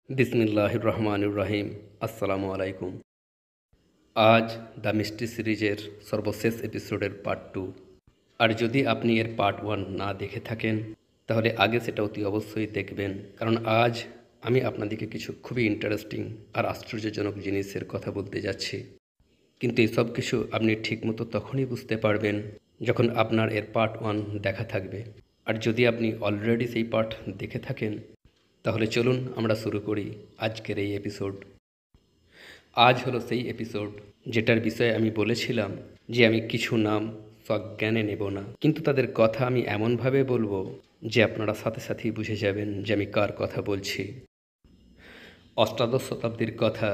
বিসমিল্লাহির রহমানির রহিম। আসসালামু আলাইকুম। আজ দ্য মিস্ট্রি সিরিজের সর্বশেষ এপিসোডের পার্ট 2। আর যদি আপনি এর পার্ট 1 না দেখে থাকেন তাহলে আগে সেটা অতি অবশ্যই দেখবেন, কারণ আজ আমি আপনাদেরকে কিছু খুবই ইন্টারেস্টিং আর আশ্চর্যজনক জিনিসের কথা বলতে যাচ্ছি। কিন্তু এই সব কিছু আপনি ঠিকমতো তখনই বুঝতে পারবেন যখন আপনার এর পার্ট 1 দেখা থাকবে। আর যদি আপনি অলরেডি সেই পার্ট দেখে থাকেন তাহলে চলুন আমরা শুরু করি আজকের এই এপিসোড। আজ হলো সেই এপিসোড যেটার বিষয়ে আমি বলেছিলাম যে আমি কিছু নাম সজ্ঞানে নেব না, কিন্তু তাদের কথা আমি এমনভাবে বলবো যে আপনারা সাথে সাথেই বুঝে যাবেন যে আমি কার কথা বলছি। অষ্টাদশ শতাব্দীর কথা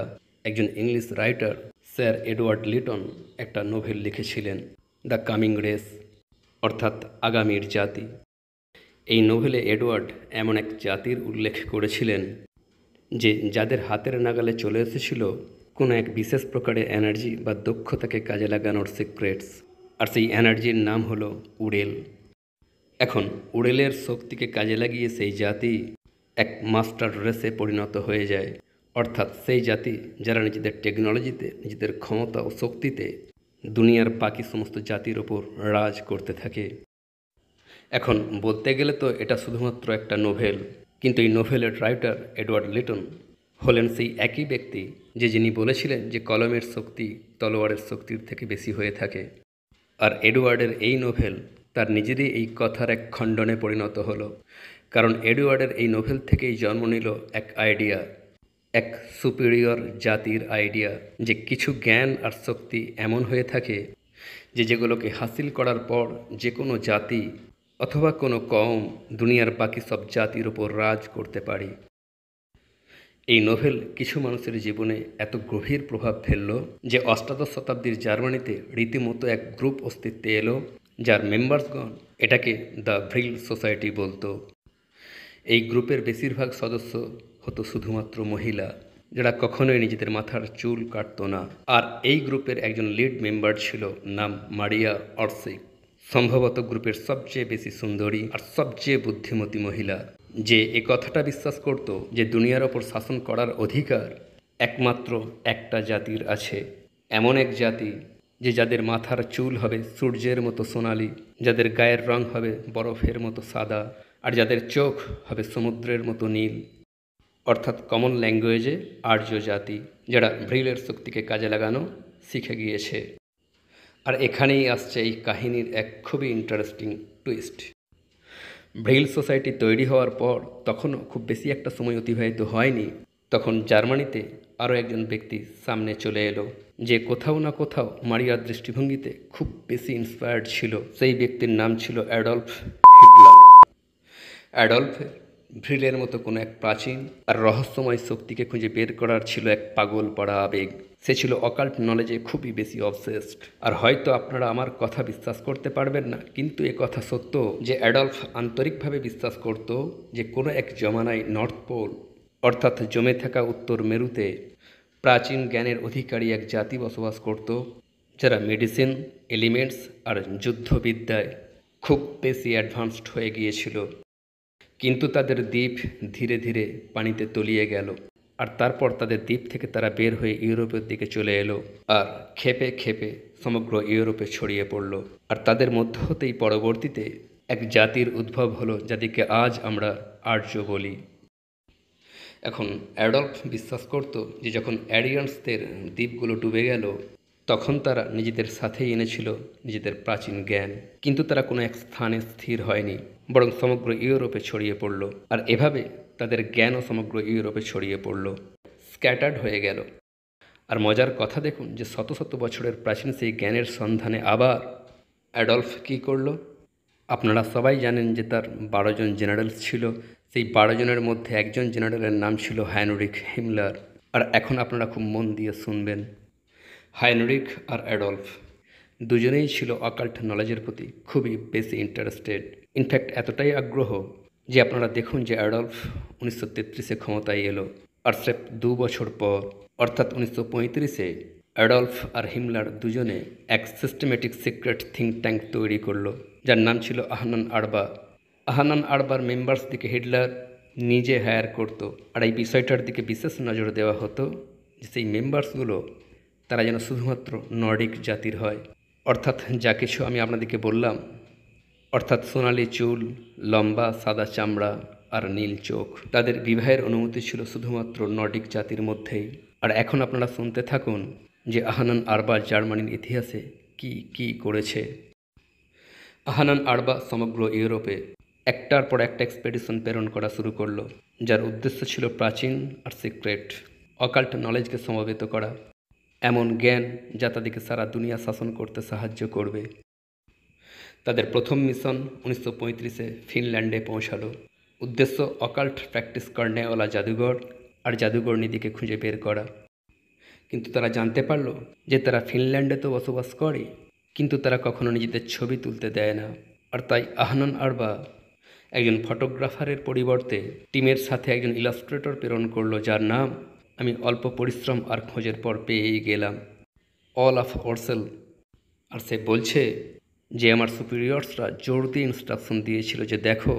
একজন English writer sir Edward Liton একটা নোভেল লিখেছিলেন, দ্য কামিং রেস, অর্থাৎ আগামীর জাতি। এই নোভেলে এডওয়ার্ড এমন এক জাতির উল্লেখ করেছিলেন যে যাদের হাতের নাগালে চলে এসেছিল কোনো এক বিশেষ প্রকারের এনার্জি বা দক্ষতাকে কাজে লাগানোর সিক্রেটস, আর সেই এনার্জির নাম হলো উড়েল। এখন উড়েলের শক্তিকে কাজে লাগিয়ে সেই জাতি এক মাস্টার রেসে পরিণত হয়ে যায়, অর্থাৎ সেই জাতি যারা নিজেদের টেকনোলজিতে, নিজেদের ক্ষমতা ও শক্তিতে দুনিয়ার বাকি সমস্ত জাতির ওপর রাজ করতে থাকে। এখন বলতে গেলে তো এটা শুধুমাত্র একটা নোভেল, কিন্তু এই নোভেলের রাইটার এডওয়ার্ড লিটন হলেন সেই একই ব্যক্তি যিনি বলেছিলেন যে কলমের শক্তি তলোয়ারের শক্তির থেকে বেশি হয়ে থাকে। আর এডওয়ার্ডের এই নোভেল তার নিজেরই এই কথার এক খণ্ডনে পরিণত হলো, কারণ এডওয়ার্ডের এই নোভেল থেকেই জন্ম নিল এক আইডিয়া, এক সুপিরিয়র জাতির আইডিয়া, যে কিছু জ্ঞান আর শক্তি এমন হয়ে থাকে যেগুলোকে হাসিল করার পর যে কোনো জাতি অথবা কোনো কওম দুনিয়ার বাকি সব জাতির ওপর রাজ করতে পারে। এই নোভেল কিছু মানুষের জীবনে এত গভীর প্রভাব ফেলল যে অষ্টাদশ শতাব্দীর জার্মানিতে রীতিমতো এক গ্রুপ অস্তিত্বে এলো যার মেম্বার্সগণ এটাকে দ্য ভ্রিল সোসাইটি বলতো। এই গ্রুপের বেশিরভাগ সদস্য হতো শুধুমাত্র মহিলা, যারা কখনোই নিজেদের মাথার চুল কাটতো না। আর এই গ্রুপের একজন লিড মেম্বার ছিল, নাম মারিয়া অর্সিক, সম্ভবত গ্রুপের সবচেয়ে বেশি সুন্দরী আর সবচেয়ে বুদ্ধিমতী মহিলা, যে এ কথাটা বিশ্বাস করত যে দুনিয়ার ওপর শাসন করার অধিকার একমাত্র একটা জাতির আছে, এমন এক জাতি যে যাদের মাথার চুল হবে সূর্যের মতো সোনালি, যাদের গায়ের রং হবে বরফের মতো সাদা, আর যাদের চোখ হবে সমুদ্রের মতো নীল, অর্থাৎ কমন ল্যাঙ্গুয়েজে আর্য জাতি, যারা ভ্রিলের শক্তিকে কাজে লাগানো শিখে গিয়েছে। আর এখানেই আসছে এই কাহিনীর এক খুবই ইন্টারেস্টিং টুইস্ট। ভ্রিল সোসাইটি তৈরি হওয়ার পর তখনও খুব বেশি একটা সময় অতিবাহিত হয়নি, তখন জার্মানিতে আরও একজন ব্যক্তি সামনে চলে এলো যে কোথাও না কোথাও মারিয়ার দৃষ্টিভঙ্গিতে খুব বেশি ইন্সপায়ার্ড ছিল। সেই ব্যক্তির নাম ছিল অ্যাডলফ হিটলার। অ্যাডলফের ভ্রিলের মতো কোনো এক প্রাচীন আর রহস্যময় শক্তিকে খুঁজে বের করার ছিল এক পাগল পাড়া আবেগ। সে ছিল অকাল্ট নলেজে খুবই বেশি অবসেসড। আর হয়তো আপনারা আমার কথা বিশ্বাস করতে পারবেন না, কিন্তু এ কথা সত্য যে অ্যাডলফ আন্তরিকভাবে বিশ্বাস করত যে কোনো এক জমানায় নর্থ পোল, অর্থাৎ জমে থাকা উত্তর মেরুতে প্রাচীন জ্ঞানের অধিকারী এক জাতি বসবাস করত, যারা মেডিসিন, এলিমেন্টস আর যুদ্ধবিদ্যায় খুব বেশি অ্যাডভান্সড হয়ে গিয়েছিল। কিন্তু তাদের দ্বীপ ধীরে ধীরে পানিতে তলিয়ে গেল, আর তারপর তাদের দ্বীপ থেকে তারা বের হয়ে ইউরোপের দিকে চলে এলো আর খেপে খেপে সমগ্র ইউরোপে ছড়িয়ে পড়ল। আর তাদের মধ্য হতেই পরবর্তীতে এক জাতির উদ্ভব হলো, যাদেরকে আজ আমরা আর্য বলি। এখন অ্যাডলফ বিশ্বাস করত যে যখন অ্যারিয়ান্সদের দ্বীপগুলো ডুবে গেল তখন তারা নিজেদের সাথেই এনেছিল নিজেদের প্রাচীন জ্ঞান, কিন্তু তারা কোনো এক স্থানে স্থির হয়নি, বরং সমগ্র ইউরোপে ছড়িয়ে পড়ল। আর এভাবে তাদের জ্ঞানও সমগ্র ইউরোপে ছড়িয়ে পড়ল, স্ক্যাটার্ড হয়ে গেল। আর মজার কথা দেখুন যে শত শত বছরের প্রাচীন সেই জ্ঞানের সন্ধানে আবার অ্যাডলফ কী করলো। আপনারা সবাই জানেন যে তার 12 জন জেনারেলস ছিল। সেই 12 জনের মধ্যে একজন জেনারেলের নাম ছিল হাইনরিখ হিমলার। আর এখন আপনারা খুব মন দিয়ে শুনবেন। হাইনরিখ আর অ্যাডলফ দুজনেই ছিল অকাল্ট নলেজের প্রতি খুবই বেশি ইন্টারেস্টেড। ইনফ্যাক্ট এতটাই আগ্রহ যে আপনারা দেখুন যে অ্যাডলফ 1933-এ ক্ষমতায় এলো, আর স্রেফ 2 বছর পর অর্থাৎ 1935-এ অ্যাডলফ আর হিমলার দুজনে এক সিস্টেমেটিক সিক্রেট থিঙ্ক ট্যাঙ্ক তৈরি করলো, যার নাম ছিল আহনান আরবা। আহনান আরবার মেম্বার্সদিকে হিটলার নিজে হায়ার করতো। আর এই বিষয়টার দিকে বিশেষ নজর দেওয়া হতো যে সেই মেম্বার্সগুলো তারা যেন শুধুমাত্র নর্ডিক জাতির হয়। অর্থাৎ যা কিছু আমি আপনাদেরকে বললাম, অর্থাৎ সোনালি চুল, লম্বা সাদা চামড়া আর নীল চোখ, তাদের বিবাহের অনুমতি ছিল শুধুমাত্র নর্ডিক জাতির মধ্যেই। আর এখন আপনারা শুনতে থাকুন যে আহনান আরবা জার্মানির ইতিহাসে কি কি করেছে। আহনান আরবা সমগ্র ইউরোপে একটার পর একটা এক্সপেডিশন প্রেরণ করা শুরু করলো, যার উদ্দেশ্য ছিল প্রাচীন আর সিক্রেট অকাল্ট নলেজকে সমবেত করা, এমন জ্ঞান যা তাদেরকে সারা দুনিয়া শাসন করতে সাহায্য করবে। তাদের প্রথম মিশন 1935-এ ফিনল্যান্ডে পৌঁছালো। উদ্দেশ্য অকাল্ট প্র্যাকটিস করনেওয়ালা জাদুঘর আর জাদুঘরনীদিকে খুঁজে বের করা। কিন্তু তারা জানতে পারল যে তারা ফিনল্যান্ডে তো বসবাস করে, কিন্তু তারা কখনো নিজেদের ছবি তুলতে দেয় না। আর তাই আহনান আরবা একজন ফটোগ্রাফারের পরিবর্তে টিমের সাথে একজন ইলাস্ট্রেটর প্রেরণ করলো, যার নাম আমি অল্প পরিশ্রম আর খোঁজের পর পেয়েই গেলাম, অলাফ ওরসেল। আর সে বলছে যে আমার সুপিরিয়র্সরা জোর দিয়ে ইনস্ট্রাকশন দিয়েছিল যে দেখো,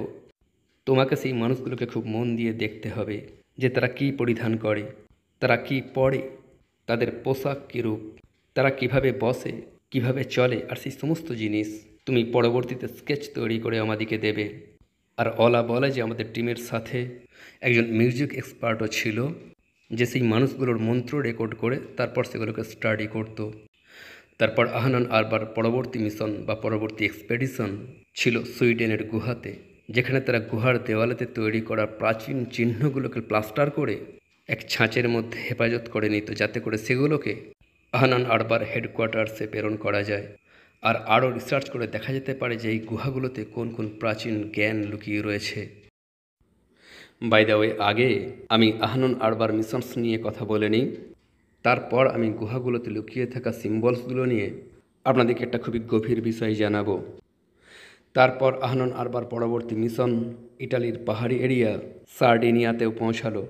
তোমাকে সেই মানুষগুলোকে খুব মন দিয়ে দেখতে হবে যে তারা কী পরিধান করে, তারা কি পড়ে, তাদের পোশাক কীরূপ, তারা কিভাবে বসে, কিভাবে চলে, আর সেই সমস্ত জিনিস তুমি পরবর্তীতে স্কেচ তৈরি করে আমাদেরকে দেবে। আর অলা বলে যে আমাদের টিমের সাথে একজন মিউজিক এক্সপার্টও ছিল, যে সেই মানুষগুলোর মন্ত্র রেকর্ড করে তারপর সেগুলোকে স্টাডি করত। তারপর আহনান আরবার পরবর্তী মিশন বা পরবর্তী এক্সপেডিশন ছিল সুইডেনের গুহাতে, যেখানে তারা গুহার দেওয়ালেতে তৈরি করা প্রাচীন চিহ্নগুলোকে প্লাস্টার করে এক ছাঁচের মধ্যে হেফাজত করে নিত, যাতে করে সেগুলোকে আহনান আরবার হেডকোয়ার্টার্সে প্রেরণ করা যায়। আর আরও রিসার্চ করে দেখা যেতে পারে যে এই গুহাগুলোতে কোন কোন প্রাচীন জ্ঞান লুকিয়ে রয়েছে। বাই দ্য ওয়ে, আগে আমি আহনান আরবার মিশনস নিয়ে কথা বলে নিই, তারপর আমি গুহাগুলোতে লুকিয়ে থাকা সিম্বলসগুলো নিয়ে আপনাদেরকে একটা খুবই গভীর বিষয় জানাবো। তারপর আহনান আরবার পরবর্তী মিশন ইটালির পাহাড়ি এরিয়া সার্ডিনিয়াতেও পৌঁছালো।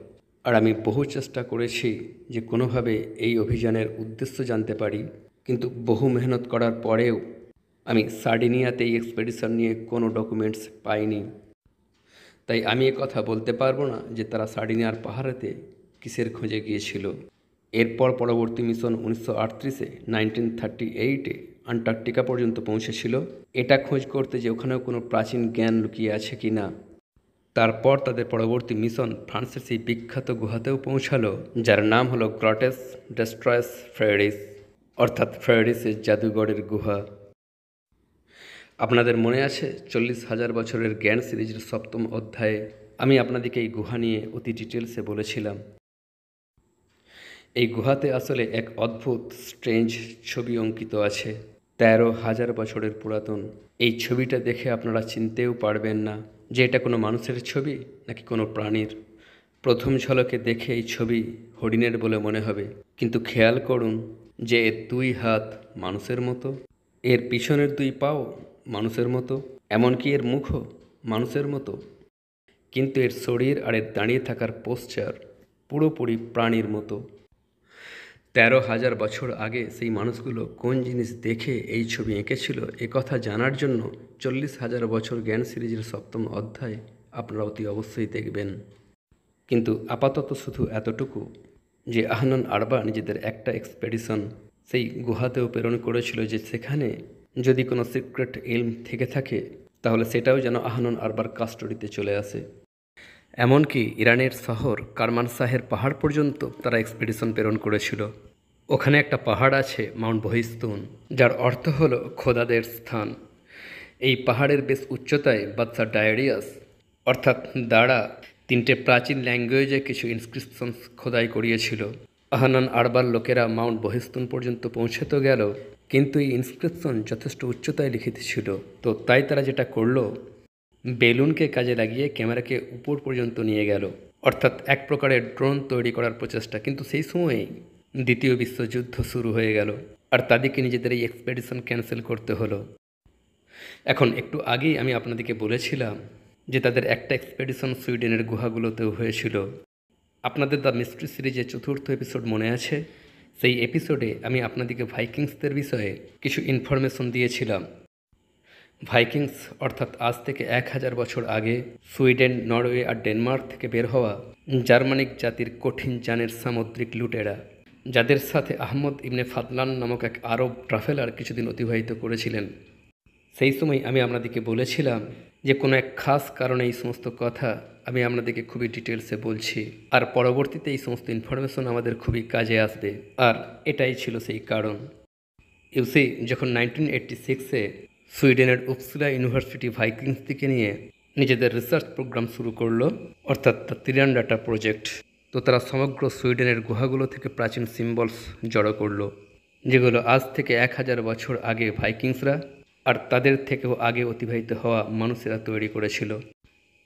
আর আমি বহু চেষ্টা করেছি যে কোনোভাবে এই অভিযানের উদ্দেশ্য জানতে পারি, কিন্তু বহু মেহনত করার পরেও আমি সার্ডিনিয়াতে এই এক্সপেডিশন নিয়ে কোনো ডকুমেন্টস পাইনি। তাই আমি কথা বলতে পারবো না যে তারা সার্ডিনিয়ার পাহাড়েতে কিসের খোঁজে গিয়েছিল। এরপর পরবর্তী মিশন 1938-এ 1938-এ আন্টার্কটিকা পর্যন্ত পৌঁছেছিল, এটা খোঁজ করতে যে ওখানেও কোনো প্রাচীন জ্ঞান লুকিয়ে আছে কি না। তারপর তাদের পরবর্তী মিশন ফ্রান্সের সেই বিখ্যাত গুহাতেও পৌঁছালো, যার নাম হলো গ্রটেস ডেস্ট্রয়েস ফ্রেডিস, অর্থাৎ ফ্রেডিসের জাদুঘরের গুহা। আপনাদের মনে আছে 40,000 বছরের জ্ঞান সিরিজের 7ম অধ্যায়ে আমি আপনাদেরকে এই গুহা নিয়ে অতি ডিটেলসে বলেছিলাম। এই গুহাতে আসলে এক অদ্ভুত স্ট্রেঞ্জ ছবি অঙ্কিত আছে, 13,000 বছরের পুরাতন। এই ছবিটা দেখে আপনারা চিনতেও পারবেন না যে এটা কোনো মানুষের ছবি নাকি কোনো প্রাণীর। প্রথম ঝলকে দেখে এই ছবি হরিণের বলে মনে হবে, কিন্তু খেয়াল করুন যে এর 2 হাত মানুষের মতো, এর পিছনের 2 পাও মানুষের মতো, এমনকি এর মুখও মানুষের মতো, কিন্তু এর শরীর আর এর দাঁড়িয়ে থাকার পোশ্চার পুরোপুরি প্রাণীর মতো। 13,000 বছর আগে সেই মানুষগুলো কোন জিনিস দেখে এই ছবি এঁকেছিল এ কথা জানার জন্য 40,000 বছর জ্ঞান সিরিজের 7ম অধ্যায় আপনারা অতি অবশ্যই দেখবেন। কিন্তু আপাতত শুধু এতটুকু যে আহনান আরবা নিজেদের একটা এক্সপেডিশন সেই গুহাতেও প্রেরণ করেছিল, যে সেখানে যদি কোনো সিক্রেট ইলম থেকে থাকে তাহলে সেটাও যেন আহনান আরবার কাস্টডিতে চলে আসে। এমনকি ইরানের শহর কারমানশাহের পাহাড় পর্যন্ত তারা এক্সপেডিশন প্রেরণ করেছিল। ওখানে একটা পাহাড় আছে মাউন্ট বহিস্তুন, যার অর্থ হলো খোদাদের স্থান। এই পাহাড়ের বেশ উচ্চতায় বাদশা ডায়রিয়াস অর্থাৎ দাঁড়া 3টে প্রাচীন ল্যাঙ্গুয়েজে কিছু ইনস্ক্রিপশনস খোদাই করিয়েছিল। আহনান আরবার লোকেরা মাউন্ট বহিস্তুন পর্যন্ত পৌঁছে তো গেল, কিন্তু এই ইনস্ক্রিপশন যথেষ্ট উচ্চতায় লিখিত ছিল। তো তাই তারা যেটা করলো, বেলুনকে কাজে লাগিয়ে ক্যামেরাকে উপর পর্যন্ত নিয়ে গেল, অর্থাৎ এক প্রকারের ড্রোন তৈরি করার প্রচেষ্টা। কিন্তু সেই সময়েই দ্বিতীয় বিশ্বযুদ্ধ শুরু হয়ে গেল, আর তাদেরকে নিজেদের এই এক্সপেডিশন ক্যান্সেল করতে হলো। এখন একটু আগেই আমি আপনাদেরকে বলেছিলাম যে তাদের একটা এক্সপেডিশন সুইডেনের গুহাগুলোতেও হয়েছিল। আপনাদের দ্য মিস্ট্রি সিরিজের 4র্থ এপিসোড মনে আছে? সেই এপিসোডে আমি আপনাদেরকে ভাইকিংসদের বিষয়ে কিছু ইনফরমেশন দিয়েছিলাম, ভাইকিংস অর্থাৎ আজ থেকে 1000 বছর আগে সুইডেন, নরওয়ে আর ডেনমার্ক থেকে বের হওয়া জার্মানিক জাতির কঠিন জানের সামুদ্রিক লুটেরা, যাদের সাথে আহমদ ইবনে ফাদলান নামক এক আরব ট্রাভেলার কিছুদিন অতিবাহিত করেছিলেন। সেই সময় আমি আপনাদেরকে বলেছিলাম যে কোনো এক খাস কারণে এই সমস্ত কথা আমি আপনাদেরকে খুবই ডিটেলসে বলছি, আর পরবর্তীতে এই সমস্ত ইনফরমেশন আমাদের খুবই কাজে আসবে। আর এটাই ছিল সেই কারণ। ইউসি যখন 1986-এ সুইডেনের উপসলা ইউনিভার্সিটি ভাইকিংসটিকে নিয়ে নিজেদের রিসার্চ প্রোগ্রাম শুরু করলো, অর্থাৎ দ্য তিরান্ডাটা প্রজেক্ট, তো তারা সমগ্র সুইডেনের গুহাগুলো থেকে প্রাচীন সিম্বলস জড়ো করলো, যেগুলো আজ থেকে 1000 বছর আগে ভাইকিংসরা আর তাদের থেকেও আগে অতিবাহিত হওয়া মানুষেরা তৈরি করেছিল।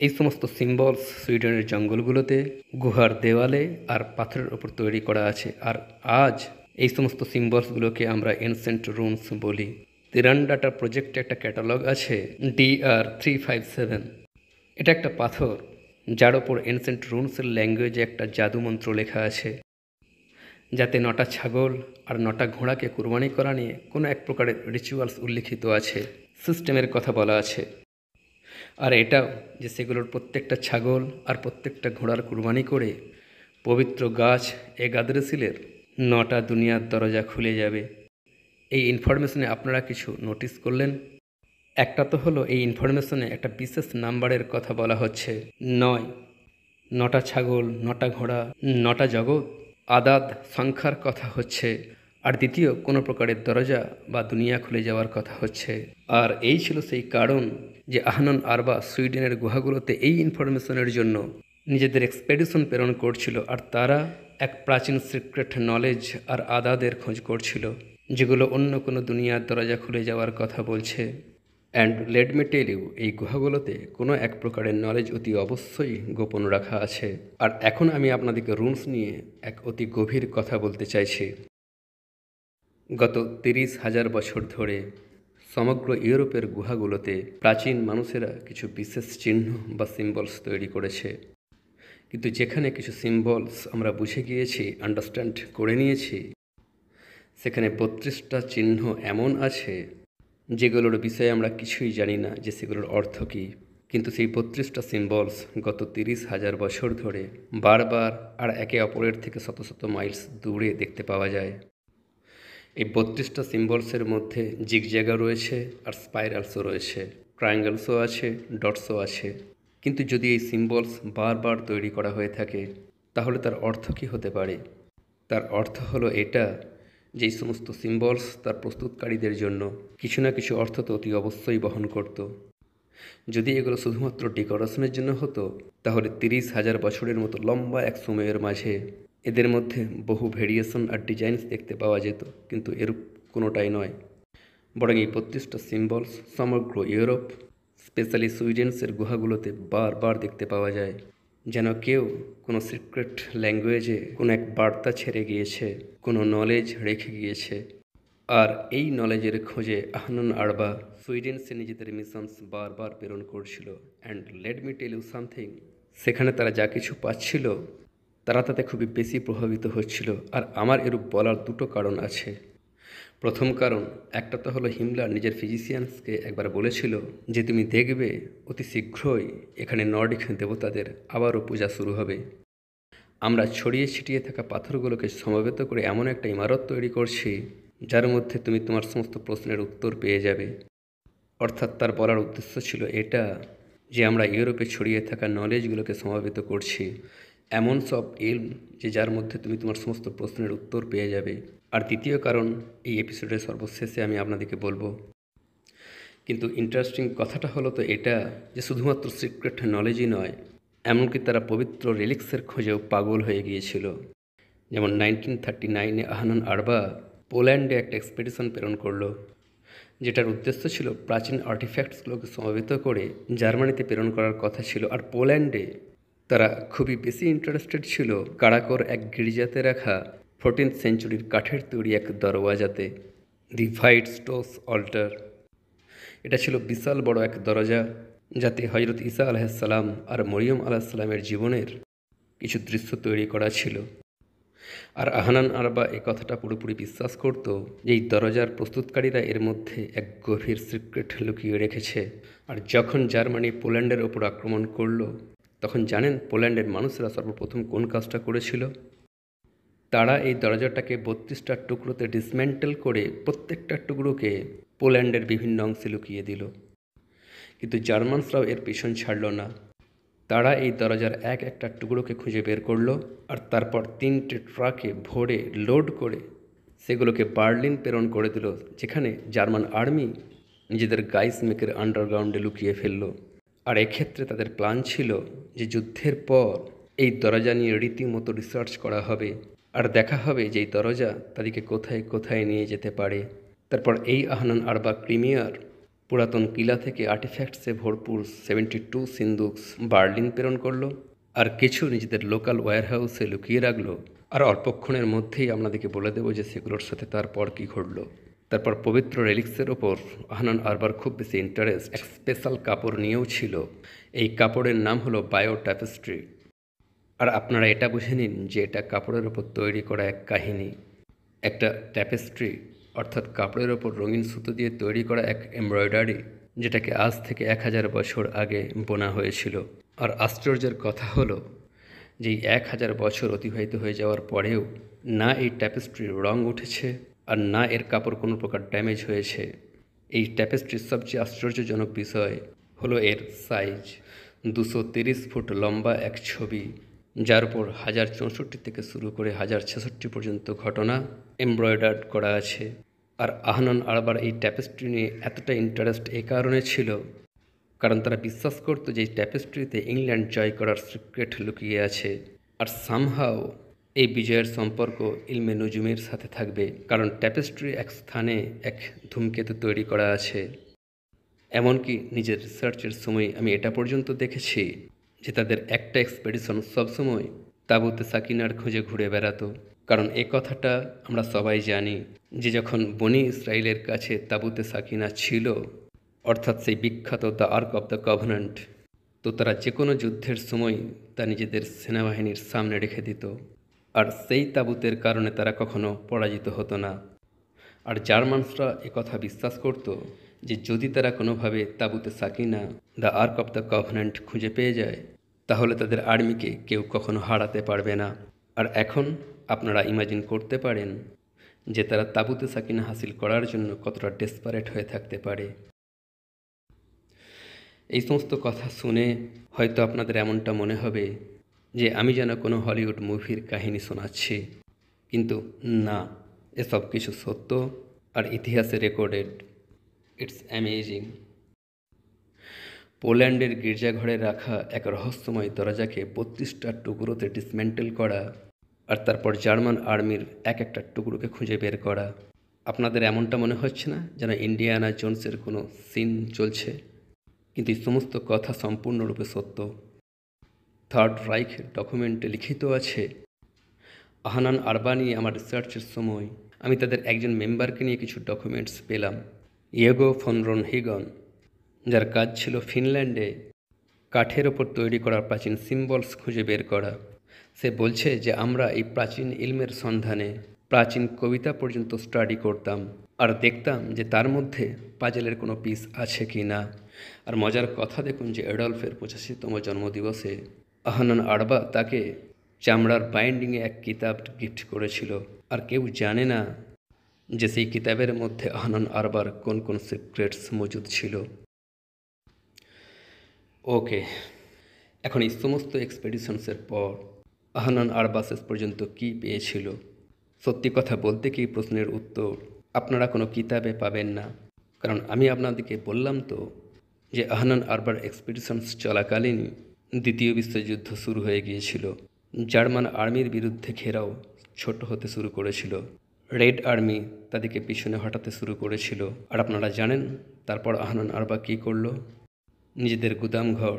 এই সমস্ত সিম্বলস সুইডেনের জঙ্গলগুলোতে, গুহার দেওয়ালে আর পাথরের ওপর তৈরি করা আছে। আর আজ এই সমস্ত সিম্বলসগুলোকে আমরা এনসেন্ট রুনস বলি। তিরান্ডাটা প্রজেক্টে একটা ক্যাটালগ আছে DR357। এটা একটা পাথর যার ওপর এনসেন্ট রুনসের ল্যাঙ্গুয়েজে একটা জাদুমন্ত্র লেখা আছে, যাতে 9টা ছাগল আর 9টা ঘোড়াকে কুরবানি করা নিয়ে কোনো এক প্রকারের রিচুয়ালস উল্লিখিত আছে, সিস্টেমের কথা বলা আছে। আর এটাও যে সেগুলোর প্রত্যেকটা ছাগল আর প্রত্যেকটা ঘোড়ার কুরবানি করে পবিত্র গাছ এগাদ্রেসিলের 9টা দুনিয়ার দরজা খুলে যাবে। এই ইনফরমেশনে আপনারা কিছু নোটিস করলেন? একটা তো হলো এই ইনফরমেশনে একটা বিশেষ নাম্বারের কথা বলা হচ্ছে, 9। 9টা ছাগল, 9টা ঘোড়া, 9টা জগৎ, আদাদ সংখ্যার কথা হচ্ছে। আর দ্বিতীয় কোনো প্রকারের দরজা বা দুনিয়া খুলে যাওয়ার কথা হচ্ছে। আর এই ছিল সেই কারণ যে আহনন আরবা সুইডেনের গুহাগুলোতে এই ইনফরমেশনের জন্য নিজেদের এক্সপেডিশন প্রেরণ করছিল, আর তারা এক প্রাচীন সিক্রেট নলেজ আর আদাদের খোঁজ করছিল, যেগুলো অন্য কোনো দুনিয়ার দরজা খুলে যাওয়ার কথা বলছে। And let me tell you, এই গুহাগুলোতে কোনো এক প্রকারের নলেজ অতি অবশ্যই গোপন রাখা আছে। আর এখন আমি আপনাদেরকে রুনস নিয়ে এক অতি গভীর কথা বলতে চাইছি। গত 30,000 বছর ধরে সমগ্র ইউরোপের গুহাগুলোতে প্রাচীন মানুষেরা কিছু বিশেষ চিহ্ন বা সিম্বলস তৈরি করেছে। কিন্তু যেখানে কিছু সিম্বলস আমরা বুঝে গিয়েছি, আন্ডারস্ট্যান্ড করে নিয়েছি, সেখানে 32টা চিহ্ন এমন আছে যেগুলোর বিষয়ে আমরা কিছুই জানি না যে সেগুলোর অর্থ কী। কিন্তু সেই 32টা সিম্বলস গত 30,000 বছর ধরে বারবার আর একে অপরের থেকে শত শত মাইলস দূরে দেখতে পাওয়া যায়। এই 32টা সিম্বলসের মধ্যে জিগজ্যাগা রয়েছে, আর স্পাইরালসও রয়েছে, ট্রায়াঙ্গেলসও আছে, ডটসও আছে। কিন্তু যদি এই সিম্বলস বারবার তৈরি করা হয়ে থাকে, তাহলে তার অর্থ কী হতে পারে? তার অর্থ হলো এটা যে এই সমস্ত সিম্বলস তার প্রস্তুতকারীদের জন্য কিছু না কিছু অর্থ তো অতি অবশ্যই বহন করত। যদি এগুলো শুধুমাত্র ডেকোরেশনের জন্য হতো, তাহলে 30,000 বছরের মতো লম্বা এক সময়ের মাঝে এদের মধ্যে বহু ভেরিয়েশন আর ডিজাইনস দেখতে পাওয়া যেত। কিন্তু এরূপ কোনোটাই নয়, বরং এই 32টা সিম্বলস সমগ্র ইউরোপ, স্পেশালি সুইডেন্সের গুহাগুলোতে বারবার দেখতে পাওয়া যায়, যেন কেউ কোনো সিক্রেট ল্যাঙ্গুয়েজে কোনো এক বার্তা ছেড়ে গিয়েছে, কোনো নলেজ রেখে গিয়েছে। আর এই নলেজের খোঁজে আহনন আরবা সুইডেন্সে নিজেদের মিশনস বারবার প্রেরণ করছিল। And let me tell you something, সেখানে তারা যা কিছু পাচ্ছিল তারা তাতে খুবই বেশি প্রভাবিত হচ্ছিল। আর আমার এরূপ বলার দুটো কারণ আছে। প্রথম কারণ, একটা তো হলো হিমলার নিজের ফিজিশিয়ানসকে একবার বলেছিল যে তুমি দেখবে অতি শীঘ্রই এখানে নর্ডিক দেবতাদের আবারও পূজা শুরু হবে। আমরা ছড়িয়ে ছিটিয়ে থাকা পাথরগুলোকে সমবেত করে এমন একটা ইমারত তৈরি করছি যার মধ্যে তুমি তোমার সমস্ত প্রশ্নের উত্তর পেয়ে যাবে। অর্থাৎ তার বলার উদ্দেশ্য ছিল এটা যে আমরা ইউরোপে ছড়িয়ে থাকা নলেজগুলোকে সমাবেত করছি, এমন সব ইলম যে যার মধ্যে তুমি তোমার সমস্ত প্রশ্নের উত্তর পেয়ে যাবে। আর দ্বিতীয় কারণ এই এপিসোডের সর্বশেষে আমি আপনাদেরকে বলবো। কিন্তু ইন্টারেস্টিং কথাটা হলো তো এটা যে শুধুমাত্র সিক্রেট নলেজই নয়, এমনকি তারা পবিত্র রিলিক্সের খোঁজেও পাগল হয়ে গিয়েছিল। যেমন 1939-এ আহনন আরবা পোল্যান্ডে একটা এক্সপেডিশন প্রেরণ করলো, যেটার উদ্দেশ্য ছিল প্রাচীন আর্টিফ্যাক্টসগুলোকে সমবেত করে জার্মানিতে প্রেরণ করার কথা ছিল। আর পোল্যান্ডে তারা খুবই বেশি ইন্টারেস্টেড ছিল কারাকোর এক গির্জাতে রাখা 14th সেঞ্চুরির কাঠের তৈরি এক দরওয়াজাতে, দি হোয়াইট স্টোন অল্টার। এটা ছিল বিশাল বড় এক দরজা, যাতে হজরত ঈসা আলাইহিসসালাম আর মরিয়ম আলাইহিসসালামের জীবনের কিছু দৃশ্য তৈরি করা ছিল। আর আহনান আরবা এই কথাটা পুরোপুরি বিশ্বাস করত যে এই দরজার প্রস্তুতকারীরা এর মধ্যে এক গভীর সিক্রেট লুকিয়ে রেখেছে। আর যখন জার্মানি পোল্যান্ডের ওপর আক্রমণ করলো, তখন জানেন পোল্যান্ডের মানুষরা সর্বপ্রথম কোন কাজটা করেছিল? তারা এই দরজাটাকে 32টা টুকরোতে ডিসম্যান্টেল করে প্রত্যেকটা টুকরোকে পোল্যান্ডের বিভিন্ন অংশে লুকিয়ে দিল। কিন্তু জার্মানসরাও এর পিছন ছাড়ল না। তারা এই দরজার এক একটা টুকরোকে খুঁজে বের করলো, আর তারপর 3টে ট্রাকে ভরে লোড করে সেগুলোকে বার্লিন প্রেরণ করে দিল, যেখানে জার্মান আর্মি নিজেদের গাইসমেকের আন্ডারগ্রাউন্ডে লুকিয়ে ফেলল। আর এক্ষেত্রে তাদের প্ল্যান ছিল যে যুদ্ধের পর এই দরজা নিয়ে রীতিমতো রিসার্চ করা হবে, আর দেখা হবে যে এই দরজা তাদেরকে কোথায় কোথায় নিয়ে যেতে পারে। তারপর এই আহনান আরবা ক্রিমিয়ার পুরাতন কিলা থেকে আর্টিফ্যাক্টসে ভরপুর 72 সিন্দুকস বার্লিন প্রেরণ করলো, আর কিছু নিজেদের লোকাল ওয়্যারহাউসে লুকিয়ে রাখলো। আর অল্পক্ষণের মধ্যেই আপনাদেরকে বলে দেবো যে সেগুলোর সাথে তারপর কী ঘটলো। তারপর পবিত্র রেলিক্সের ওপর আহনান আরবার খুব বেশি ইন্টারেস্ট এক স্পেশাল কাপড় নিয়েও ছিল। এই কাপড়ের নাম হলো বায়ো ট্যাপেস্ট্রি। আর আপনারা এটা বুঝে নিন যে এটা কাপড়ের ওপর তৈরি করা এক কাহিনী। একটা ট্যাপেস্ট্রি অর্থাৎ কাপড়ের ওপর রঙিন সুতো দিয়ে তৈরি করা এক এমব্রয়ডারি, যেটাকে আজ থেকে 1000 বছর আগে বোনা হয়েছিল। আর আশ্চর্যের কথা হলো যে 1000 বছর অতিবাহিত হয়ে যাওয়ার পরেও না এই ট্যাপেস্ট্রির রং উঠেছে আর না এর কাপড় কোনো প্রকার ড্যামেজ হয়েছে। এই ট্যাপেস্ট্রির সবচেয়ে আশ্চর্যজনক বিষয় হলো এর সাইজ। 230 ফুট লম্বা এক ছবি, যার উপর 1064 থেকে শুরু করে 1066 পর্যন্ত ঘটনা এমব্রয়ডার্ড করা আছে। আর আহনান আরবার এই ট্যাপেস্ট্রি নিয়ে এতটা ইন্টারেস্ট এই কারণে ছিল কারণ তারা বিশ্বাস করতো যে এই ট্যাপেস্ট্রিতে ইংল্যান্ড জয় করার সিক্রেট লুকিয়ে আছে। আর সামহাও এই বিজয়ের সম্পর্ক ইলমে নুজুমের সাথে থাকবে, কারণ ট্যাপেস্ট্রি এক স্থানে এক ধূমকেতু তৈরি করা আছে। এমনকি নিজের রিসার্চের সময় আমি এটা পর্যন্ত দেখেছি যে তাদের একটা এক্সপেডিশন সবসময় তাবুতে সাকিনার খোঁজে ঘুরে বেড়াতো। কারণ এ কথাটা আমরা সবাই জানি যে যখন বনি ইসরায়েলের কাছে তাবুতে সাকিনা ছিল, অর্থাৎ সেই বিখ্যাত the arc of the Covenant, তো তারা যে কোনো যুদ্ধের সময় তা নিজেদের সেনাবাহিনীর সামনে রেখে দিত, আর সেই তাবুতের কারণে তারা কখনো পরাজিত হতো না। আর জার্মানসরা একথা বিশ্বাস করত যে যদি তারা কোনোভাবে তাবুতে সাকিনা the arc of the covenant খুঁজে পেয়ে যায়, তাহলে তাদের আর্মিকে কেউ কখনো হারাতে পারবে না। আর এখন আপনারা ইমাজিন করতে পারেন যে তারা তাবুতে সাকিনা হাসিল করার জন্য কতটা ডেসপারেট হয়ে থাকতে পারে। এই সমস্ত কথা শুনে হয়তো আপনাদের এমনটা মনে হবে যে আমি যেন কোনো হলিউড মুভির কাহিনী শোনাচ্ছি, কিন্তু না, এসব কিছু সত্য আর ইতিহাসে রেকর্ডেড। It's amazing. পোল্যান্ডের গির্জাঘরে রাখা এক রহস্যময় দরজাকে 32টা টুকরোতে ডিসমেন্টেল করা, আর তারপর জার্মান আর্মির এক একটা টুকরোকে খুঁজে বের করা। আপনাদের এমনটা মনে হচ্ছে না যেন ইন্ডিয়ানা জোনসের কোনো সিন চলছে? কিন্তু এই সমস্ত কথা সম্পূর্ণরূপে সত্য। থার্ড রাইখ ডকুমেন্টে লিখিত আছে, আহনান আরবা নিয়ে আমার রিসার্চের সময় আমি তাদের একজন মেম্বারকে নিয়ে কিছু ডকুমেন্টস পেলাম, ইয়েগো ফন রনহিগন, যার কাজ ছিল ফিনল্যান্ডে কাঠের ওপর তৈরি করা প্রাচীন সিম্বলস খুঁজে বের করা। সে বলছে যে আমরা এই প্রাচীন ইলমের সন্ধানে প্রাচীন কবিতা পর্যন্ত স্টাডি করতাম আর দেখতাম যে তার মধ্যে পাজেলের কোনো পিস আছে কি না। আর মজার কথা দেখুন যে অ্যাডলফের 85তম জন্মদিবসে আহনান আরবা তাকে চামড়ার বাইন্ডিংয়ে এক কিতাব গিফট করেছিল, আর কেউ জানে না যে সেই কিতাবের মধ্যে আহনান আরবার কোন কোন সিক্রেটস মজুদ ছিল। ওকে, এখন এই সমস্ত এক্সপেডিশনসের পর আহনান আরবা শেষ পর্যন্ত কী পেয়েছিল? সত্যি কথা বলতে কি প্রশ্নের উত্তর আপনারা কোনো কিতাবে পাবেন না, কারণ আমি আপনাদেরকে বললাম তো যে আহনান আরবার এক্সপেডিশনস চলাকালীন দ্বিতীয় বিশ্বযুদ্ধ শুরু হয়ে গিয়েছিল। জার্মান আর্মির বিরুদ্ধে ঘেরাও ছোট হতে শুরু করেছিল, রেড আর্মি তাদেরকে পিছনে হটাতে শুরু করেছিল। আর আপনারা জানেন তারপর আহনান আরবা কী করলো? নিজেদের গুদামঘর,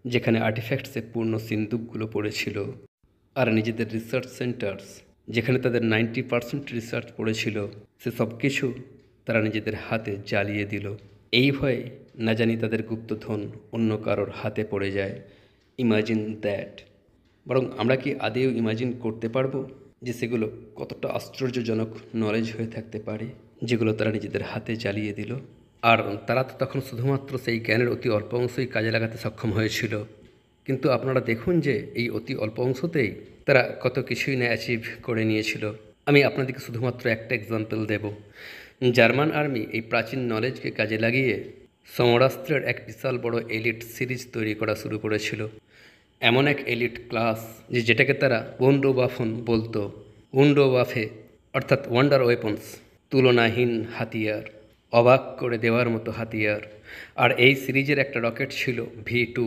যেখানে আর্টিফ্যাক্টসে পূর্ণ সিন্দুকগুলো পড়েছিল, আর নিজেদের রিসার্চ সেন্টার্স, যেখানে তাদের 90% রিসার্চ পড়েছিল, সে সব কিছু তারা নিজেদের হাতে জ্বালিয়ে দিল। এই ভয়ে না জানি তাদের গুপ্তধন অন্য কারোর হাতে পড়ে যায়। Imagine that. বরং আমরা কি আদেও ইমাজিন করতে পারবো যে সেগুলো কতটা আশ্চর্যজনক নলেজ হয়ে থাকতে পারে, যেগুলো তারা নিজেদের হাতে জ্বালিয়ে দিল। আর তারা তো তখন শুধুমাত্র সেই জ্ঞানের অতি অল্প অংশই কাজে লাগাতে সক্ষম হয়েছিল। কিন্তু আপনারা দেখুন যে এই অতি অল্প অংশতেই তারা কত কিছুই না অ্যাচিভ করে নিয়েছিল। আমি আপনাদেরকে শুধুমাত্র একটা এক্সাম্পল দেব। জার্মান আর্মি এই প্রাচীন নলেজকে কাজে লাগিয়ে সমরাস্ত্রের এক বিশাল বড় এলিট সিরিজ তৈরি করা শুরু করেছিল। এমন এক এলিট ক্লাস যেটাকে তারা ওয়াফন বলতো। ওয়াফে অর্থাৎ ওয়ান্ডার ওয়েপন্স, তুলনাহীন হাতিয়ার, অবাক করে দেওয়ার মতো হাতিয়ার। আর এই সিরিজের একটা রকেট ছিল V2,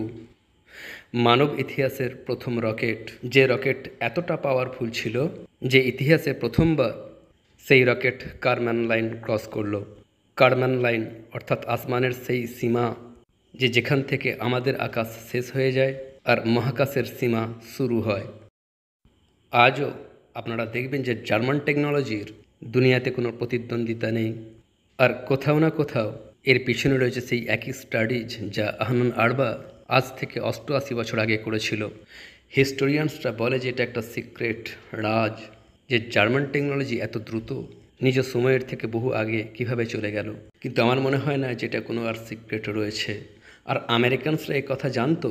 মানব ইতিহাসের প্রথম রকেট। যে রকেট এতটা পাওয়ারফুল ছিল যে ইতিহাসে প্রথমবার সেই রকেট কারম্যান লাইন ক্রস করলো। কারম্যান লাইন অর্থাৎ আসমানের সেই সীমা যেখান থেকে আমাদের আকাশ শেষ হয়ে যায় আর মহাকাশের সীমা শুরু হয়। আজও আপনারা দেখবেন যে জার্মান টেকনোলজির দুনিয়াতে কোনো প্রতিদ্বন্দ্বিতা নেই। আর কোথাও না কোথাও এর পিছনে রয়েছে সেই একই স্টাডিজ যা আহনান আরবা আজ থেকে 88 বছর আগে করেছিল। হিস্টোরিয়ানসরা বলে যে এটা একটা সিক্রেট রাজ, যে জার্মান টেকনোলজি এত দ্রুত নিজ সময়ের থেকে বহু আগে কিভাবে চলে গেল। কিন্তু আমার মনে হয় না যেটা কোনো আর সিক্রেট রয়েছে। আর আমেরিকানসরা এই কথা জানতো।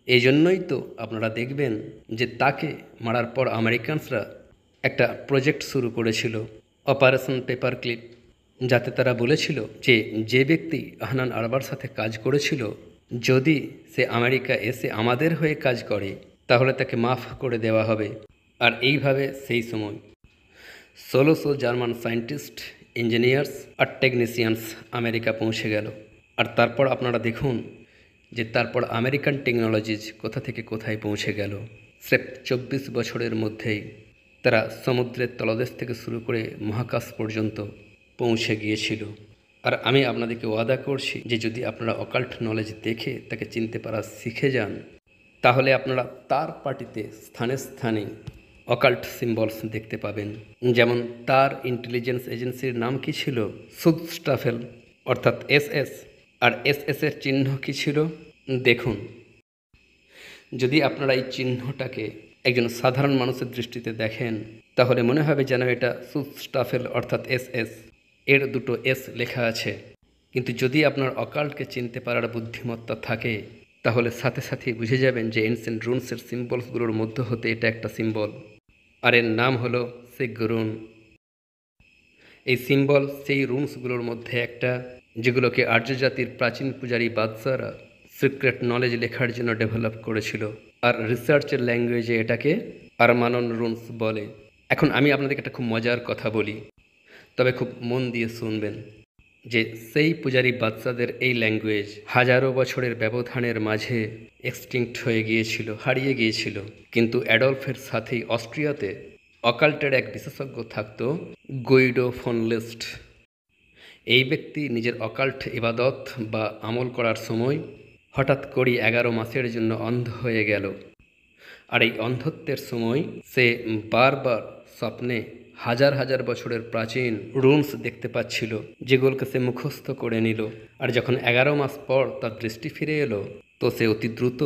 এই জন্যই তো আপনারা দেখবেন যে তাকে মারার পর আমেরিকানসরা একটা প্রজেক্ট শুরু করেছিল, অপারেশন পেপার ক্লিপ, যাতে তারা বলেছিল যে যে ব্যক্তি আহনান আরবার সাথে কাজ করেছিল যদি সে আমেরিকা এসে আমাদের হয়ে কাজ করে তাহলে তাকে মাফ করে দেওয়া হবে। আর এইভাবে সেই সময় 1600 জার্মান সায়েন্টিস্ট, ইঞ্জিনিয়ার্স আর টেকনিশিয়ানস আমেরিকা পৌঁছে গেল। আর তারপর আপনারা দেখুন যে তারপর আমেরিকান টেকনোলজিজ কোথা থেকে কোথায় পৌঁছে গেল। স্রেফ 24 বছরের মধ্যেই তারা সমুদ্রের তলদেশ থেকে শুরু করে মহাকাশ পর্যন্ত পৌঁছে গিয়েছিল। আর আমি আপনাদেরকে ওয়াদা করছি যে যদি আপনারা অকাল্ট নলেজ দেখে তাকে চিনতে পারা শিখে যান তাহলে আপনারা তার পার্টিতে স্থানে স্থানে অকাল্ট সিম্বলস দেখতে পাবেন। যেমন তার ইন্টেলিজেন্স এজেন্সির নাম কি ছিল? সুদস্টাফেল, অর্থাৎ SS। আর SS এর চিহ্ন কি ছিল দেখুন। যদি আপনারা এই চিহ্নটাকে একজন সাধারণ মানুষের দৃষ্টিতে দেখেন তাহলে মনে হবে যেন এটা সুদস্টাফেল অর্থাৎ SS এর দুটো S লেখা আছে। কিন্তু যদি আপনার অকাল্টকে চিনতে পারার বুদ্ধিমত্তা থাকে তাহলে সাথে সাথে বুঝে যাবেন যে এনসেন্ট রুনসের সিম্বলসগুলোর মধ্য হতে এটা একটা সিম্বল, আর এর নাম হলো সিগরুন। এই সিম্বল সেই রুনসগুলোর মধ্যে একটা যেগুলোকে আর্য জাতির প্রাচীন পূজারী বাদশারা সিক্রেট নলেজ লেখার জন্য ডেভেলপ করেছিল। আর রিসার্চের ল্যাঙ্গুয়েজে এটাকে আরমানন রুনস বলে। এখন আমি আপনাদেরকে একটা খুব মজার কথা বলি, তবে খুব মন দিয়ে শুনবেন। যে সেই পূজারী বাদশাদের এই ল্যাঙ্গুয়েজ হাজারো বছরের ব্যবধানের মাঝে এক্সটিংক্ট হয়ে গিয়েছিল, হারিয়ে গিয়েছিল। কিন্তু অ্যাডলফের সাথেই অস্ট্রিয়াতে অকাল্টের এক বিশেষজ্ঞ থাকত, গুইডো ফন লিস্ট। এই ব্যক্তি নিজের অকাল্ট ইবাদত বা আমল করার সময় হঠাৎ করেই 11 মাসের জন্য অন্ধ হয়ে গেল। আর এই অন্ধত্বের সময় সে বারবার স্বপ্নে হাজার হাজার বছরের প্রাচীন রুনস দেখতে পাচ্ছিল, যেগুলোকে সে মুখস্থ করে নিল। আর যখন 11 মাস পর তার দৃষ্টি ফিরে এলো তো সে অতি দ্রুত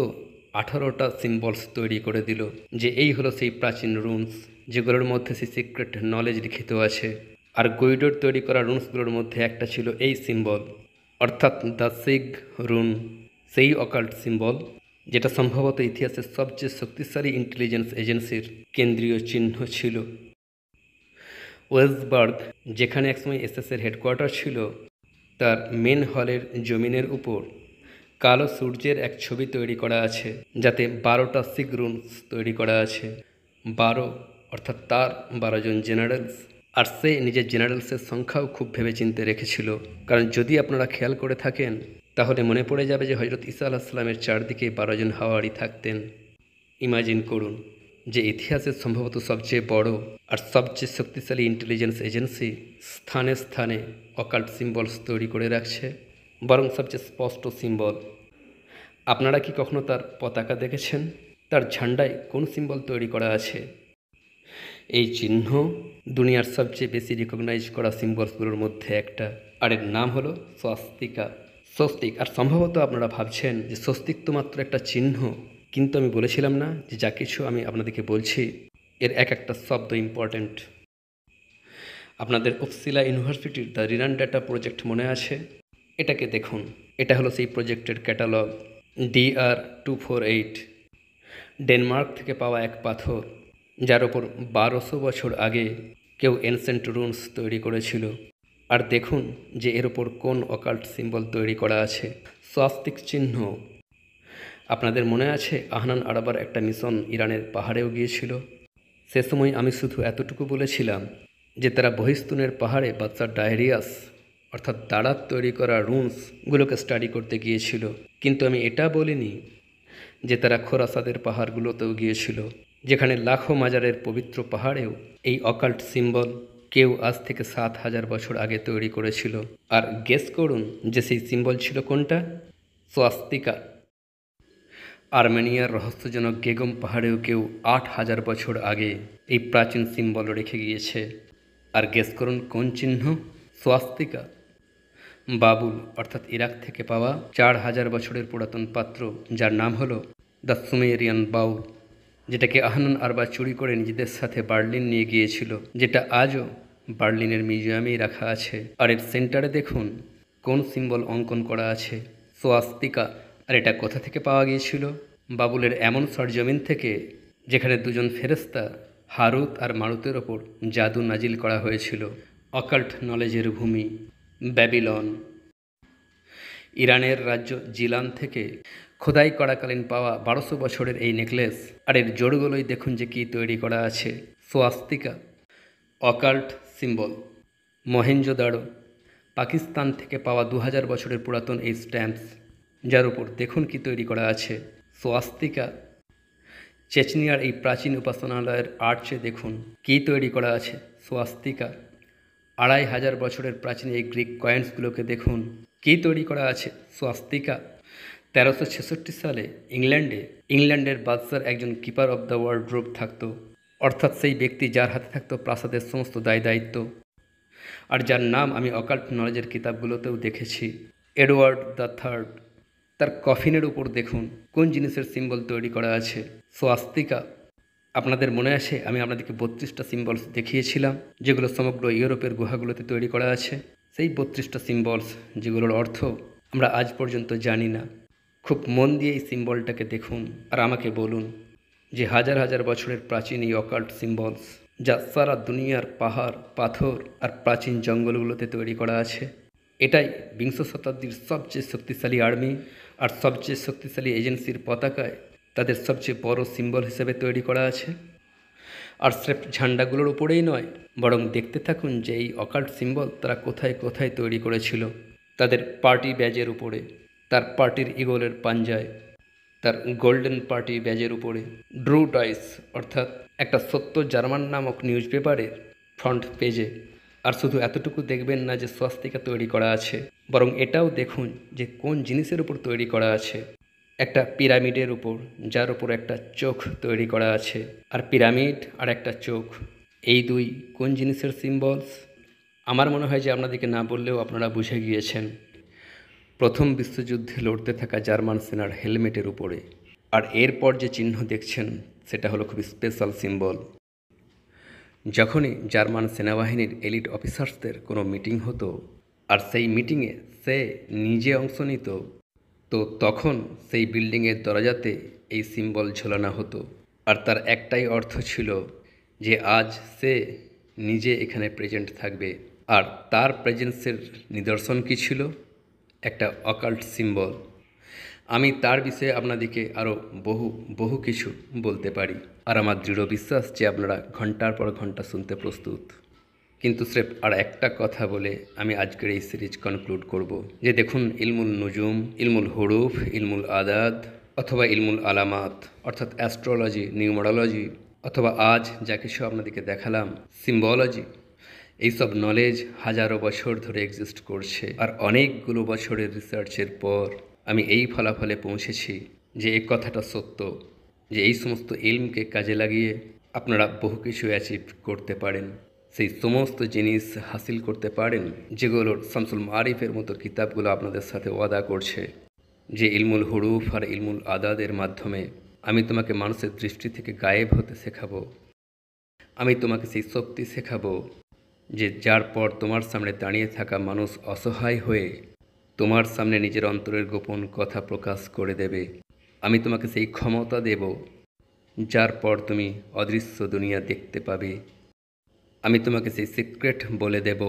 18টা সিম্বলস তৈরি করে দিল, যে এই হলো সেই প্রাচীন রুনস যেগুলোর মধ্যে সেই সিক্রেট নলেজ লিখিত আছে। আর গুইডোর তৈরি করা রুনসগুলোর মধ্যে একটা ছিল এই সিম্বল, অর্থাৎ দ্য সিগ রুন, সেই অকাল্ট সিম্বল যেটা সম্ভবত ইতিহাসের সবচেয়ে শক্তিশালী ইন্টেলিজেন্স এজেন্সির কেন্দ্রীয় চিহ্ন ছিল। ওয়েসবার্গ, যেখানে একসময় SS এর হেডকোয়ার্টার ছিল, তার মেন হলের জমিনের উপর কালো সূর্যের এক ছবি তৈরি করা আছে, যাতে 12টা সিগরুনস তৈরি করা আছে। 12 অর্থাৎ তার 12 জন জেনারেলস। আর সে নিজের জেনারেলসের সংখ্যাও খুব ভেবেচিন্তে রেখেছিল, কারণ যদি আপনারা খেয়াল করে থাকেন তাহলে মনে পড়ে যাবে যে হযরত ঈসা আলাইহিস সালামের চারদিকে 12 জন হাওয়ারি থাকতেন। ইমাজিন করুন যে ইতিহাসের সম্ভবত সবচেয়ে বড় আর সবচেয়ে শক্তিশালী ইন্টেলিজেন্স এজেন্সি স্থানে স্থানে অকাল্ট সিম্বলস তৈরি করে রাখছে, বরং সবচেয়ে স্পষ্ট সিম্বল। আপনারা কি কখনো তার পতাকা দেখেছেন? তার ঝান্ডায় কোন সিম্বল তৈরি করা আছে? এই চিহ্ন দুনিয়ার সবচেয়ে বেশি রিকগনাইজ করা সিম্বলসগুলোর মধ্যে একটা, আর এর নাম হলো স্বস্তিকা, স্বস্তিক। আর সম্ভবত আপনারা ভাবছেন যে স্বস্তিক তো মাত্র একটা চিহ্ন, কিন্তু আমি বলেছিলাম না যে যা কিছু আমি আপনাদেরকে বলছি এর এক একটা শব্দ ইম্পর্ট্যান্ট। আপনাদের উপসিলা ইউনিভার্সিটির দ্য রিরান ডেটা প্রজেক্ট মনে আছে? এটাকে দেখুন, এটা হলো সেই প্রজেক্টের ক্যাটালগ DR248, ডেনমার্ক থেকে পাওয়া এক পাথর, যার ওপর 1200 বছর আগে কেউ এনসেন্ট রুনস তৈরি করেছিল। আর দেখুন যে এর ওপর কোন অকাল্ট সিম্বল তৈরি করা আছে, স্বাস্তিক চিহ্ন। আপনাদের মনে আছে আহনান আরাবার একটা মিশন ইরানের পাহাড়েও গিয়েছিল? সে সময় আমি শুধু এতটুকু বলেছিলাম যে তারা বহিস্তুনের পাহাড়ে বাচ্চার ডায়রিয়াস অর্থাৎ দাঁড়াত তৈরি করা রুনসগুলোকে স্টাডি করতে গিয়েছিল, কিন্তু আমি এটা বলিনি যে তারা খোরাসাদের পাহাড়গুলোতেও গিয়েছিল, যেখানে লাখো মাজারের পবিত্র পাহাড়েও এই অকাল্ট সিম্বল কেউ আজ থেকে 7000 বছর আগে তৈরি করেছিল। আর গেস করুন যে সেই সিম্বল ছিল কোনটা? স্বাস্তিকা। আর্মেনিয়ার রহস্যজনক গেগম পাহাড়েও কেউ 8000 বছর আগে এই প্রাচীন সিম্বল রেখে গিয়েছে। আর গেস করুন কোন চিহ্ন? স্বাস্তিকা। বাবুল অর্থাৎ ইরাক থেকে পাওয়া 4000 বছরের পুরাতন পাত্র, যার নাম হলো দ্য সুমেরিয়ান বাউল, যেটাকে আহনান আরবার চুরি করে নিজেদের সাথে বার্লিন নিয়ে গিয়েছিল, যেটা আজও বার্লিনের মিউজিয়ামেই রাখা আছে। আর এর সেন্টারে দেখুন কোন সিম্বল অঙ্কন করা আছে? স্বাস্তিকা। আর এটা কোথা থেকে পাওয়া গিয়েছিল? বাবুলের এমন সরজমিন থেকে যেখানে দুজন ফেরেশতা হারুত আর মারুতের ওপর জাদু নাজিল করা হয়েছিল। অকাল্ট নলেজের ভূমি ব্যাবিলন। ইরানের রাজ্য জিলান থেকে খোদাই করাকালীন পাওয়া 1200 বছরের এই নেকলেস আর এর জোড়গুলোই দেখুন যে কী তৈরি করা আছে? স্বাস্তিকা। Occult symbol Mohenjodaro. পাকিস্তান থেকে পাওয়া 2000 বছরের পুরাতন এই স্ট্যাম্পস, যার উপর দেখুন কি তৈরি করা আছে? স্বাস্তিকা। চেচনিয়ার এই প্রাচীন উপাসনালয়ের আর্চে দেখুন কী তৈরি করা আছে? স্বাস্তিকা। 2500 বছরের প্রাচীন এই গ্রিক কয়েন্সগুলোকে দেখুন কী তৈরি করা আছে? স্বাস্তিকা। 1366 সালে ইংল্যান্ডের বাদশার একজন কিপার অব দ্য ওয়ার্ডরোব থাকতো, অর্থাৎ সেই ব্যক্তি যার হাতে থাকতো প্রাসাদের সমস্ত দায় দায়িত্ব, আর যার নাম আমি অকাল্ট নলেজের কিতাবগুলোতেও দেখেছি, এডওয়ার্ড দ্য থার্ড। তার কফিনের উপর দেখুন কোন জিনিসের সিম্বল তৈরি করা আছে? স্বাস্তিকা। আপনাদের মনে আছে আমি আপনাদেরকে 32টা সিম্বলস দেখিয়েছিলাম, যেগুলো সমগ্র ইউরোপের গুহাগুলোতে তৈরি করা আছে। সেই 32টা সিম্বলস যেগুলোর অর্থ আমরা আজ পর্যন্ত জানি না। খুব মন দিয়ে এই সিম্বলটাকে দেখুন আর আমাকে বলুন যে হাজার হাজার বছরের প্রাচীন এই অকাল্ট সিম্বলস, যা সারা দুনিয়ার পাহাড়, পাথর আর প্রাচীন জঙ্গলগুলোতে তৈরি করা আছে, এটাই বিংশ শতাব্দীর সবচেয়ে শক্তিশালী আর্মি আর সবচেয়ে শক্তিশালী এজেন্সির পতাকায় তাদের সবচেয়ে বড় সিম্বল হিসেবে তৈরি করা আছে। আর স্রেফ ঝান্ডাগুলোর উপরেই নয়, বরং দেখতে থাকুন যে এই অকাল্ট সিম্বল তারা কোথায় কোথায় তৈরি করেছিল। তাদের পার্টি ব্যাজের উপরে, তার পার্টির ইগলের পাঞ্জায়, তার গোল্ডেন পার্টি ব্যাজের উপরে, ড্রু ডাইস অর্থাৎ একটা সত্য জার্মান নামক নিউজ পেপারের ফ্রন্ট পেজে। আর শুধু এতটুকু দেখবেন না যে স্বাস্তিকা তৈরি করা আছে, বরং এটাও দেখুন যে কোন জিনিসের উপর তৈরি করা আছে। একটা পিরামিডের উপর, যার উপর একটা চোখ তৈরি করা আছে। আর পিরামিড আর একটা চোখ, এই দুই কোন জিনিসের সিম্বলস? আমার মনে হয় যে আপনাদেরকে না বললেও আপনারা বুঝে গিয়েছেন। প্রথম বিশ্বযুদ্ধে লড়তে থাকা জার্মান সেনার হেলমেটের উপরে। আর এরপর যে চিহ্ন দেখছেন সেটা হলো খুব স্পেশাল সিম্বল। যখনই জার্মান সেনাবাহিনীর এলিট অফিসার্সদের কোনো মিটিং হতো আর সেই মিটিংয়ে সে নিজে অংশ নিত, তো তখন সেই বিল্ডিংয়ের দরজাতে এই সিম্বল ঝোলানো হতো। আর তার একটাই অর্থ ছিল যে আজ সে নিজে এখানে প্রেজেন্ট থাকবে। আর তার প্রেজেন্সের নিদর্শন কী ছিল? একটা অকাল্ট সিম্বল। আমি তার বিষয়ে আপনাদেরকে আরও বহু কিছু বলতে পারি, আর আমার দৃঢ় বিশ্বাস যে আপনারা ঘন্টার পর ঘন্টা শুনতে প্রস্তুত। কিন্তু স্রেফ আর একটা কথা বলে আমি আজকের এই সিরিজ কনক্লুড করব, যে দেখুন ইলমুল নুজুম, ইলমুল হুরুফ, ইলমুল আদাদ অথবা ইলমুল আলামাত অর্থাৎ অ্যাস্ট্রোলজি, নিউমারোলজি, অথবা আজ যা কিছু আপনাদেরকে দেখালাম সিম্বলজি, এইসব নলেজ হাজারো বছর ধরে এক্সিস্ট করছে। আর অনেকগুলো বছরের রিসার্চের পর আমি এই ফলাফলে পৌঁছেছি যে এই কথাটা সত্য, যে এই সমস্ত ইলমকে কাজে লাগিয়ে আপনারা বহু কিছু অ্যাচিভ করতে পারেন, সেই সমস্ত জিনিস হাসিল করতে পারেন যেগুলোর শামসুল মারিফের মতো কিতাবগুলো আপনাদের সাথে ওয়াদা করছে যে ইলমুল হুরুফ আর ইলমুল আদাদের মাধ্যমে আমি তোমাকে মানুষের দৃষ্টি থেকে গায়েব হতে শেখাবো। আমি তোমাকে সেই শক্তি শেখাবো যে যার পর তোমার সামনে দাঁড়িয়ে থাকা মানুষ অসহায় হয়ে তোমার সামনে নিজের অন্তরের গোপন কথা প্রকাশ করে দেবে। আমি তোমাকে সেই ক্ষমতা দেব যার পর তুমি অদৃশ্য দুনিয়া দেখতে পাবে। আমি তোমাকে সেই সিক্রেট বলে দেব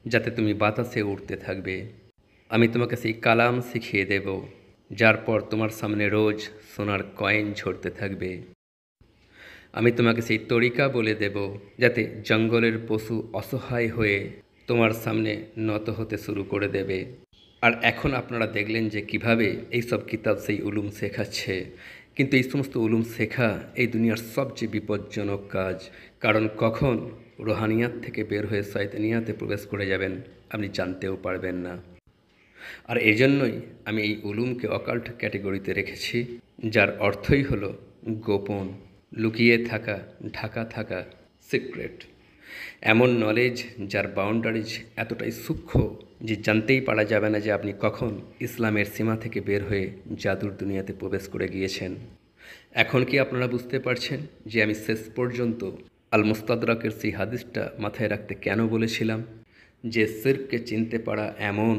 যাতে তুমি বাতাসে উড়তে থাকবে। আমি তোমাকে সেই কালাম শিখিয়ে দেব যার পর তোমার সামনে রোজ সোনার কয়েন ঝরতে থাকবে। আমি তোমাকে সেই তরিকা বলে দেব যাতে জঙ্গলের পশু অসহায় হয়ে তোমার সামনে নত হতে শুরু করে দেবে। আর এখন আপনারা দেখলেন যে কিভাবে এই সব কিতাব সেই উলুম শেখাচ্ছে। কিন্তু এই সমস্ত উলুম শেখা এই দুনিয়ার সবচেয়ে বিপজ্জনক কাজ, কারণ কখন রুহানিয়াত থেকে বের হয়ে শয়তানিয়াতে প্রবেশ করে যাবেন আপনি জানতেও পারবেন না। আর এজন্যই আমি এই উলুমকে অকাল্ট ক্যাটেগরিতে রেখেছি, যার অর্থই হলো গোপন, লুকিয়ে থাকা, ঢাকা থাকা, সিক্রেট। এমন নলেজ যার বাউন্ডারিজ এতটাই সূক্ষ্ম যে জানতেই পারা যাবে না যে আপনি কখন ইসলামের সীমা থেকে বের হয়ে জাদুর দুনিয়াতে প্রবেশ করে গিয়েছেন। এখন কি আপনারা বুঝতে পারছেন যে আমি শেষ পর্যন্ত আল মুস্তাদরাকের সেই হাদিসটা মাথায় রাখতে কেন বলেছিলাম যে শিরককে চিনতে পারা এমন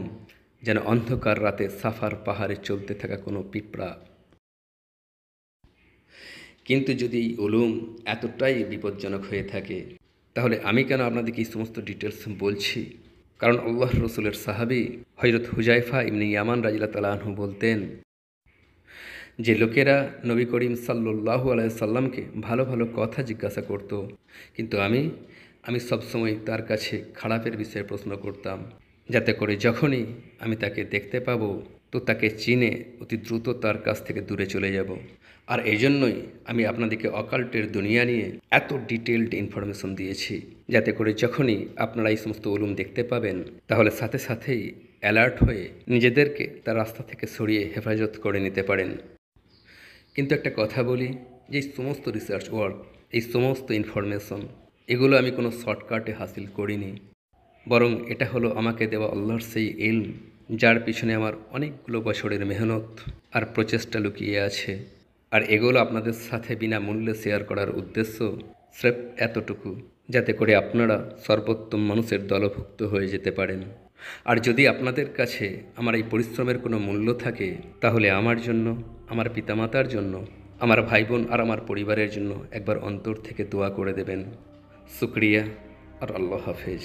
যেন অন্ধকার রাতে সাফার পাহাড়ে চলতে থাকা কোনো পিঁপড়া। কিন্তু যদি এই উলুম এতটাই বিপজ্জনক হয়ে থাকে তাহলে আমি কেন আপনাদেরকে এই সমস্ত ডিটেলস বলছি? কারণ আল্লাহ রসুলের সাহাবী হযরত হুজাইফা ইবনে ইয়ামান রাদিয়াল্লাহু তাআলা আনহু বলতেন যে লোকেরা নবী করিম সাল্লাল্লাহু আলাইহি সাল্লামকে ভালো ভালো কথা জিজ্ঞাসা করত, কিন্তু আমি সবসময় তার কাছে খারাপের বিষয়ে প্রশ্ন করতাম, যাতে করে যখনই আমি তাকে দেখতে পাবো তো তাকে চিনে অতি দ্রুত তার কাছ থেকে দূরে চলে যাব। আর এই জন্যই আমি আপনাদেরকে অকাল্টের দুনিয়া নিয়ে এত ডিটেলড ইনফরমেশন দিয়েছি, যাতে করে যখনই আপনারা এই সমস্ত উলুম দেখতে পাবেন তাহলে সাথে সাথেই অ্যালার্ট হয়ে নিজেদেরকে তার রাস্তা থেকে সরিয়ে হেফাজত করে নিতে পারেন। কিন্তু একটা কথা বলি যে এই সমস্ত রিসার্চ ওয়ার্ক, এই সমস্ত ইনফরমেশন, এগুলো আমি কোনো শর্টকাটে হাসিল করিনি, বরং এটা হলো আমাকে দেওয়া আল্লাহর সেই ইলম যার পিছনে আমার অনেকগুলো বছরের মেহনত আর প্রচেষ্টা লুকিয়ে আছে। আর এগুলো আপনাদের সাথে বিনামূল্যে শেয়ার করার উদ্দেশ্য স্রেফ এতটুকু, যাতে করে আপনারা সর্বোত্তম মানুষের দলভুক্ত হয়ে যেতে পারেন। আর যদি আপনাদের কাছে আমার এই পরিশ্রমের কোনো মূল্য থাকে তাহলে আমার জন্য, আমার পিতামাতার জন্য, আমার ভাই বোন আর আমার পরিবারের জন্য একবার অন্তর থেকে দোয়া করে দেবেন। শুকরিয়া আর আল্লাহ হাফেজ।